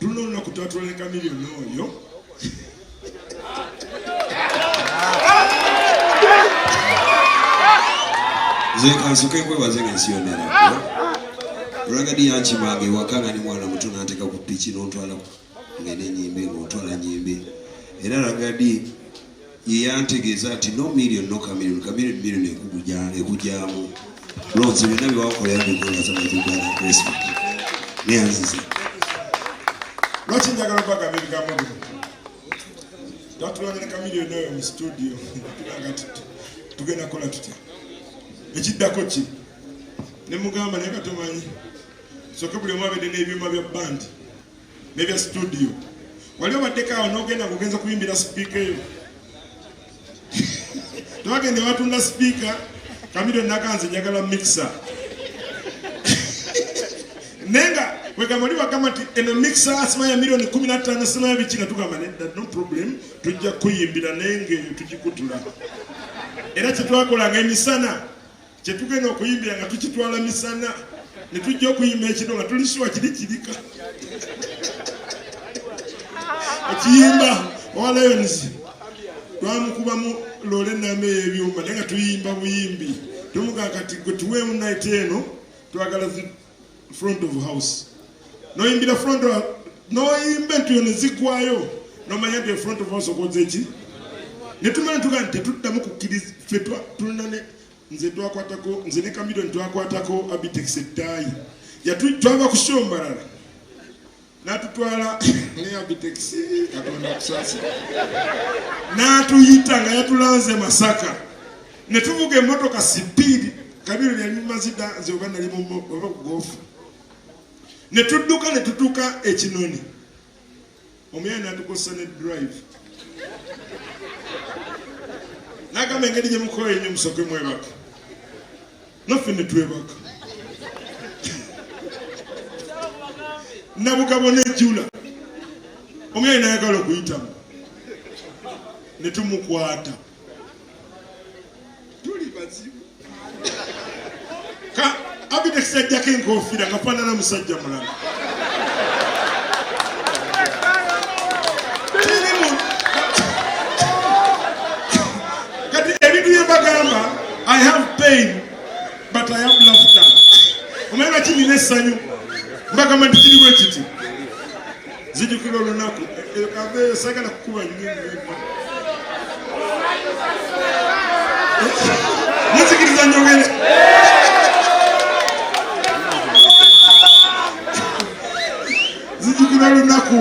Tulona kutatwaleka milioni oyo. Zekazuke kwe wazengensionera. Rangadi yanchi mage wakanga ni mwana mtu nataka kupichi nontwala ngene nyimbe nontwala nyimbe. Era rangadi yantegeza ati no million no million ekujamu. Lots of nabi wako yandi kwa sababu ya Christmas. Ni azizi. Lots njagala mpaka Amerika mmoja. Tatulanga milioni oyo mu studio. Tugenda kola tutya. Ekiddako ki ne mugamba naye katomanyi soke buli omwabedde n'ebyuma bya band n'ebya studio wali obaddeko awo n'ogenda kugenza kuyimbira sipiika eyo tewagende watunda sipiika Kamilio nakanze njagala mixer nenga wegamba oli bagamba nti eno mixer asimanya milioni 15 simanya biki nga tugamba nedda no problem tujja kuyimbira naye ng'eyo tugikutula era kyetwakolanga emisana Chetugenda okuyimbira nga tukitwala misana ne tujja okuyimba ekiro nga tuliswa kirika ekiyimba owa Lions twamukubamu lole name ebyuma naye nga tuyimba buyimbi tumuga kati gwe tuweemu night eno twagala front of house noyimbira front of noyimbe nti ne zigwayo nomanya nti front of house okoze eki ne tumanya tuga nti tetuddamu kukkiriza fetwa tunane nze twakwatako nze ne Kamilio twakwatako Abitex ettayi yatutwaba kushombalala natutwala ne Abitex katonda kusasa natuyita nga yatulanze Masaka ne tuvuga emmotoka speed Kamilio yali mazida nze obana ali mu gofu ne tudduka ne tutuka ekinoni omuyana atukosa ne drive nagamba engeri gye mukola ennyo musoke mwebaka naffe ne twebaka nabugabo nejjula omuyani nayagala okuyitamu ne tumukwata tuli bazibu ka Abitex ajjako enkofiira nga faanana musajja mulala I have pain, but I have laughter. Omena chini nesanyu. Mbaka mandikiri wechiti. Zijukiro lunaku. Kabe sagala kukuba nyingi. Nizikiriza nyongene. Zijukiro lunaku.